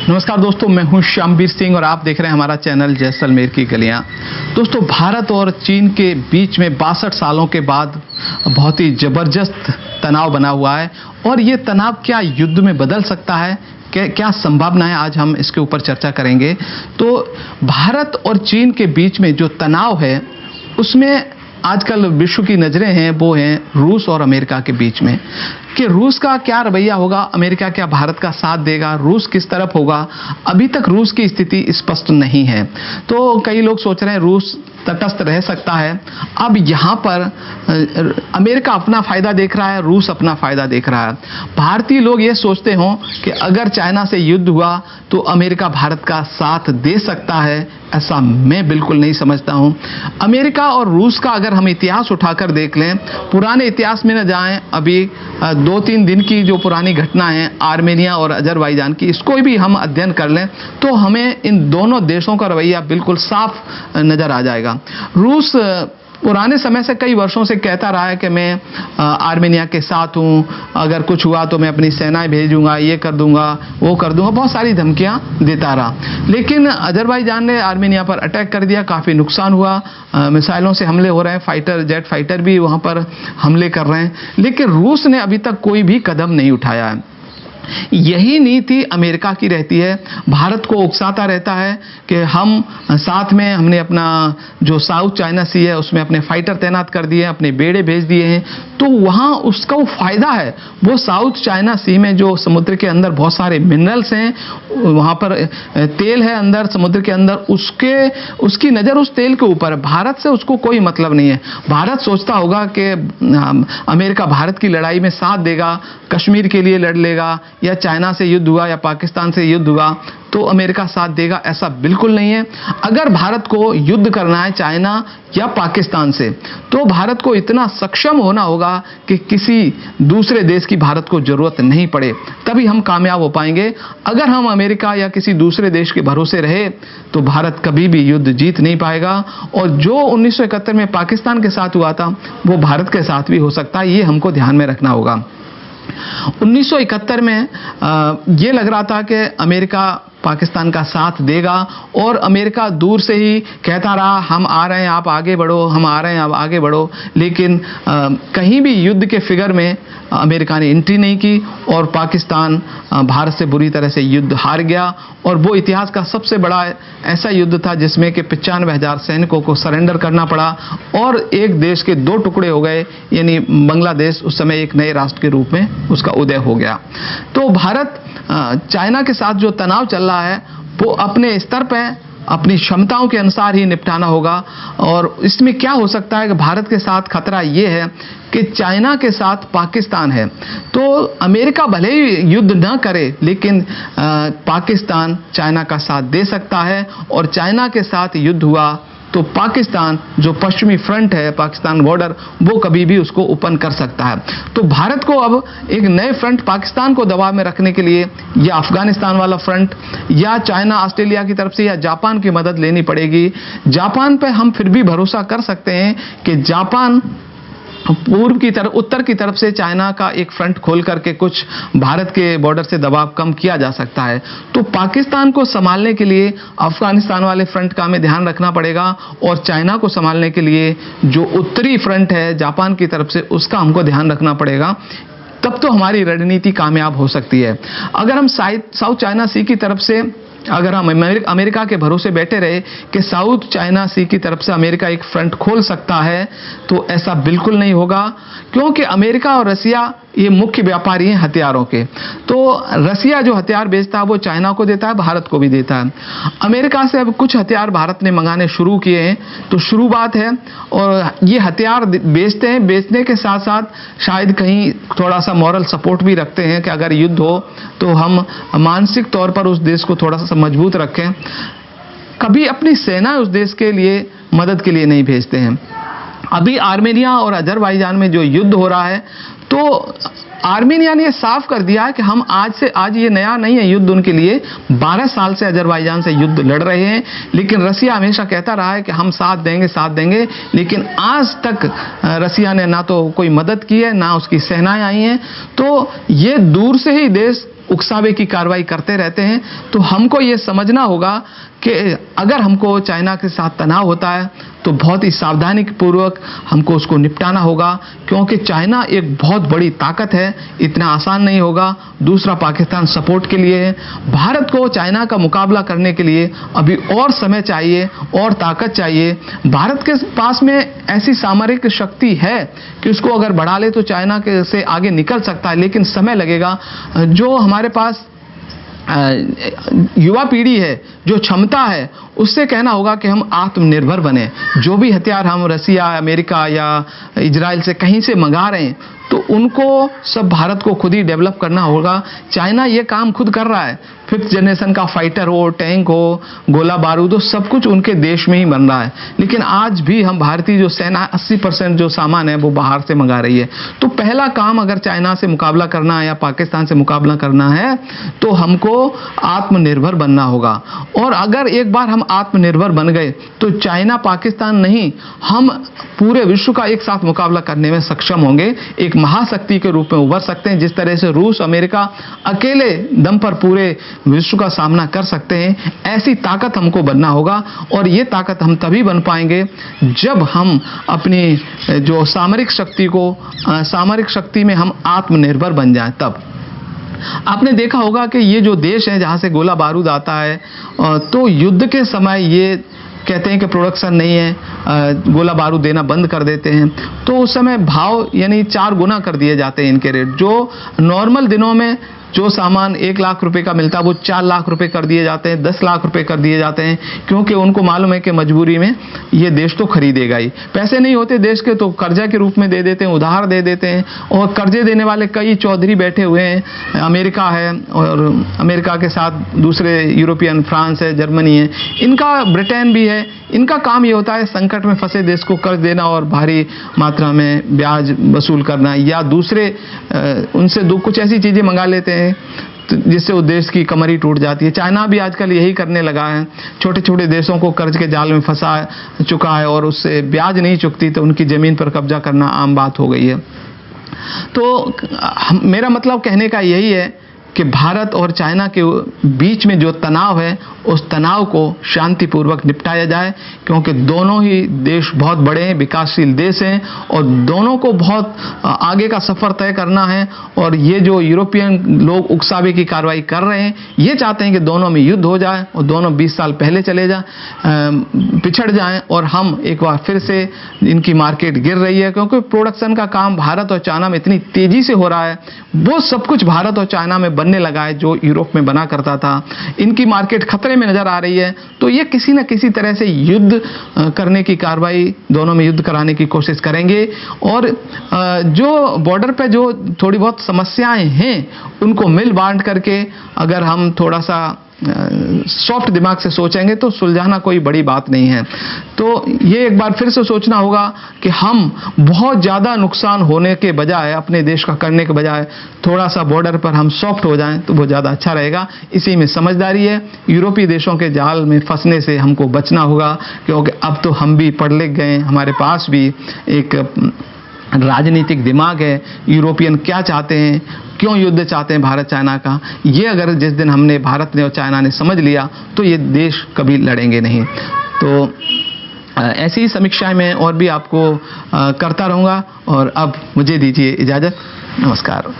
नमस्कार दोस्तों, मैं हूं श्यामवीर सिंह और आप देख रहे हैं हमारा चैनल जैसलमेर की गलियां। दोस्तों, भारत और चीन के बीच में 62 सालों के बाद बहुत ही जबरदस्त तनाव बना हुआ है और ये तनाव क्या युद्ध में बदल सकता है, क्या संभावना है, आज हम इसके ऊपर चर्चा करेंगे। तो भारत और चीन के बीच में जो तनाव है उसमें आजकल विश्व की नजरें हैं वो हैं रूस और अमेरिका के बीच में कि रूस का क्या रवैया होगा, अमेरिका क्या भारत का साथ देगा, रूस किस तरफ होगा। अभी तक रूस की स्थिति स्पष्ट नहीं है। तो कई लोग सोच रहे हैं रूस तटस्थ रह सकता है। अब यहाँ पर अमेरिका अपना फायदा देख रहा है, रूस अपना फायदा देख रहा है। भारतीय लोग ये सोचते हों कि अगर चाइना से युद्ध हुआ तो अमेरिका भारत का साथ दे सकता है, ऐसा मैं बिल्कुल नहीं समझता हूं। अमेरिका और रूस का अगर हम इतिहास उठाकर देख लें, पुराने इतिहास में न जाएं, अभी 2-3 दिन की जो पुरानी घटना है आर्मेनिया और अजरबैजान की, इसको भी हम अध्ययन कर लें तो हमें इन दोनों देशों का रवैया बिल्कुल साफ नजर आ जाएगा। रूस पुराने समय से कई वर्षों से कहता रहा है कि मैं आर्मेनिया के साथ हूं, अगर कुछ हुआ तो मैं अपनी सेनाएं भेजूंगा, ये कर दूंगा, वो कर दूंगा, बहुत सारी धमकियां देता रहा। लेकिन अजरबैजान ने आर्मेनिया पर अटैक कर दिया, काफी नुकसान हुआ, मिसाइलों से हमले हो रहे हैं, जेट फाइटर भी वहां पर हमले कर रहे हैं, लेकिन रूस ने अभी तक कोई भी कदम नहीं उठाया है। यही नीति अमेरिका की रहती है, भारत को उकसाता रहता है कि हम साथ में, हमने अपना जो साउथ चाइना सी है उसमें अपने फाइटर तैनात कर दिए हैं, अपने बेड़े भेज दिए हैं, तो वहां उसका वो फायदा है। वो साउथ चाइना सी में जो समुद्र के अंदर बहुत सारे मिनरल्स हैं, वहां पर तेल है अंदर समुद्र के अंदर, उसकी नजर उस तेल के ऊपर है। भारत से उसको कोई मतलब नहीं है। भारत सोचता होगा कि अमेरिका भारत की लड़ाई में साथ देगा, कश्मीर के लिए लड़ लेगा, या चाइना से युद्ध हुआ या पाकिस्तान से युद्ध हुआ तो अमेरिका साथ देगा, ऐसा बिल्कुल नहीं है। अगर भारत को युद्ध करना है चाइना या पाकिस्तान से तो भारत को इतना सक्षम होना होगा कि किसी दूसरे देश की भारत को जरूरत नहीं पड़े, तभी हम कामयाब हो पाएंगे। अगर हम अमेरिका या किसी दूसरे देश के भरोसे रहे तो भारत कभी भी युद्ध जीत नहीं पाएगा। और जो 1971 में पाकिस्तान के साथ हुआ था वो भारत के साथ भी हो सकता है, ये हमको ध्यान में रखना होगा। 1971 में ये लग रहा था कि अमेरिका पाकिस्तान का साथ देगा और अमेरिका दूर से ही कहता रहा हम आ रहे हैं आप आगे बढ़ो, हम आ रहे हैं आप आगे बढ़ो, लेकिन कहीं भी युद्ध के फिगर में अमेरिका ने एंट्री नहीं की और पाकिस्तान भारत से बुरी तरह से युद्ध हार गया। और वो इतिहास का सबसे बड़ा ऐसा युद्ध था जिसमें कि 95,000 सैनिकों को सरेंडर करना पड़ा और एक देश के 2 टुकड़े हो गए, यानी बांग्लादेश उस समय एक नए राष्ट्र के रूप में उसका उदय हो गया। तो भारत चाइना के साथ जो तनाव चल रहा है वो अपने स्तर पर अपनी क्षमताओं के अनुसार ही निपटाना होगा। और इसमें क्या हो सकता है कि भारत के साथ खतरा ये है कि चाइना के साथ पाकिस्तान है, तो अमेरिका भले ही युद्ध न करे लेकिन पाकिस्तान चाइना का साथ दे सकता है और चाइना के साथ युद्ध हुआ तो पाकिस्तान जो पश्चिमी फ्रंट है, पाकिस्तान बॉर्डर, वो कभी भी उसको ओपन कर सकता है। तो भारत को अब एक नए फ्रंट पाकिस्तान को दबाव में रखने के लिए या अफगानिस्तान वाला फ्रंट या चाइना ऑस्ट्रेलिया की तरफ से या जापान की मदद लेनी पड़ेगी। जापान पे हम फिर भी भरोसा कर सकते हैं कि जापान पूर्व की तरफ, उत्तर की तरफ से चाइना का एक फ्रंट खोल करके कुछ भारत के बॉर्डर से दबाव कम किया जा सकता है। तो पाकिस्तान को संभालने के लिए अफगानिस्तान वाले फ्रंट का हमें ध्यान रखना पड़ेगा और चाइना को संभालने के लिए जो उत्तरी फ्रंट है जापान की तरफ से उसका हमको ध्यान रखना पड़ेगा। तब तो हमारी रणनीति कामयाब हो सकती है। अगर हम साउथ चाइना सी की तरफ से, अगर हम अमेरिका के भरोसे बैठे रहे कि साउथ चाइना सी की तरफ से अमेरिका एक फ्रंट खोल सकता है तो ऐसा बिल्कुल नहीं होगा, क्योंकि अमेरिका और रसिया ये मुख्य व्यापारी हैं हथियारों के। तो रसिया जो हथियार बेचता है वो चाइना को देता है, भारत को भी देता है। अमेरिका से अब कुछ हथियार भारत ने मंगाने शुरू किए हैं, तो शुरुआत है और ये हथियार बेचते हैं, बेचने के साथ साथ शायद कहीं थोड़ा सा मॉरल सपोर्ट भी रखते हैं कि अगर युद्ध हो तो हम मानसिक तौर पर उस देश को थोड़ा सा मजबूत रखें। कभी अपनी सेना उस देश के लिए मदद के लिए नहीं भेजते हैं। अभी आर्मेनिया और अजरबैजान में जो युद्ध हो रहा है तो आर्मेनिया ने साफ कर दिया कि हम आज ये नया नहीं है युद्ध उनके लिए, 12 साल से अजरबैजान से युद्ध लड़ रहे हैं। लेकिन रसिया हमेशा कहता रहा है कि हम साथ देंगे, लेकिन आज तक रसिया ने ना तो कोई मदद की है ना उसकी सेनाएं आई हैं। तो ये दूर से ही देश उकसावे की कार्रवाई करते रहते हैं। तो हमको ये समझना होगा कि अगर हमको चाइना के साथ तनाव होता है तो बहुत ही सावधानी पूर्वक हमको उसको निपटाना होगा, क्योंकि चाइना एक बहुत बड़ी ताकत है, इतना आसान नहीं होगा। दूसरा, पाकिस्तान सपोर्ट के लिए है। भारत को चाइना का मुकाबला करने के लिए अभी और समय चाहिए और ताकत चाहिए। भारत के पास में ऐसी सामरिक शक्ति है कि उसको अगर बढ़ा ले तो चाइना के से आगे निकल सकता है, लेकिन समय लगेगा। जो हमारे पास युवा पीढ़ी है, जो क्षमता है, उससे कहना होगा कि हम आत्मनिर्भर बने। जो भी हथियार हम रसिया, अमेरिका या इजराइल से कहीं से मंगा रहे हैं तो उनको सब भारत को खुद ही डेवलप करना होगा। चाइना ये काम खुद कर रहा है। 5th जनरेशन का फाइटर हो, टैंक हो, गोला बारूद हो, सब कुछ उनके देश में ही बन रहा है। लेकिन आज भी हम भारतीय जो सेना 80% जो सामान है वो बाहर से मंगा रही है। तो पहला काम अगर चाइना से मुकाबला करना है या पाकिस्तान से मुकाबला करना है तो हमको आत्मनिर्भर बनना होगा। और अगर एक बार हम आत्मनिर्भर बन गए तो चाइना पाकिस्तान नहीं, हम पूरे विश्व का एक साथ मुकाबला करने में सक्षम होंगे, एक महाशक्ति के रूप में उभर सकते हैं। जिस तरह से रूस, अमेरिका अकेले दम पर पूरे विश्व का सामना कर सकते हैं, ऐसी ताकत हमको बनना होगा। और ये ताकत हम तभी बन पाएंगे जब हम अपनी जो सामरिक शक्ति में हम आत्मनिर्भर बन जाएं। तब आपने देखा होगा कि ये जो देश है जहां से गोला बारूद आता है, तो युद्ध के समय ये कहते हैं कि प्रोडक्शन नहीं है, गोला बारूद देना बंद कर देते हैं। तो उस समय भाव यानी 4 गुना कर दिए जाते हैं इनके रेट। जो नॉर्मल दिनों में जो सामान 1 लाख रुपए का मिलता है वो 4 लाख रुपए कर दिए जाते हैं, 10 लाख रुपए कर दिए जाते हैं, क्योंकि उनको मालूम है कि मजबूरी में ये देश तो खरीदेगा ही। पैसे नहीं होते देश के तो कर्जा के रूप में दे देते हैं, उधार दे देते हैं। और कर्जे देने वाले कई चौधरी बैठे हुए हैं। अमेरिका है और अमेरिका के साथ दूसरे यूरोपियन, फ्रांस है, जर्मनी है, इनका ब्रिटेन भी है। इनका काम ये होता है संकट में फंसे देश को कर्ज देना और भारी मात्रा में ब्याज वसूल करना, या दूसरे उनसे कुछ ऐसी चीज़ें मंगा लेते हैं जिससे उस देश की कमर ही टूट जाती है। चाइना भी आजकल यही करने लगा है। छोटे छोटे देशों को कर्ज के जाल में फंसा चुका है और उससे ब्याज नहीं चुकती तो उनकी ज़मीन पर कब्जा करना आम बात हो गई है। तो मेरा मतलब कहने का यही है कि भारत और चाइना के बीच में जो तनाव है उस तनाव को शांतिपूर्वक निपटाया जाए, क्योंकि दोनों ही देश बहुत बड़े हैं, विकासशील देश हैं और दोनों को बहुत आगे का सफ़र तय करना है। और ये जो यूरोपियन लोग उकसावे की कार्रवाई कर रहे हैं, ये चाहते हैं कि दोनों में युद्ध हो जाए और दोनों 20 साल पहले चले जाएं, पिछड़ जाएं और हम एक बार फिर से इनकी मार्केट गिर रही है, क्योंकि प्रोडक्शन का काम भारत और चाइना में इतनी तेज़ी से हो रहा है। वो सब कुछ भारत और चाइना में बनने लगा है जो यूरोप में बना करता था। इनकी मार्केट खतरे में नजर आ रही है। तो ये किसी न किसी तरह से युद्ध करने की कार्रवाई, दोनों में युद्ध कराने की कोशिश करेंगे। और जो बॉर्डर पे जो थोड़ी बहुत समस्याएं हैं उनको मिल बांट करके अगर हम थोड़ा सा सॉफ्ट दिमाग से सोचेंगे तो सुलझाना कोई बड़ी बात नहीं है। तो ये एक बार फिर से सोचना होगा कि हम बहुत ज़्यादा नुकसान होने के बजाय, अपने देश का करने के बजाय थोड़ा सा बॉर्डर पर हम सॉफ्ट हो जाएं तो वो ज़्यादा अच्छा रहेगा। इसी में समझदारी है। यूरोपीय देशों के जाल में फंसने से हमको बचना होगा, क्योंकि अब तो हम भी पढ़ लिख गए, हमारे पास भी एक राजनीतिक दिमाग है। यूरोपियन क्या चाहते हैं, क्यों युद्ध चाहते हैं भारत चाइना का, ये अगर जिस दिन हमने, भारत ने और चाइना ने समझ लिया तो ये देश कभी लड़ेंगे नहीं। तो ऐसी ही समीक्षाएं मैं और भी आपको करता रहूँगा। और अब मुझे दीजिए इजाज़त। नमस्कार।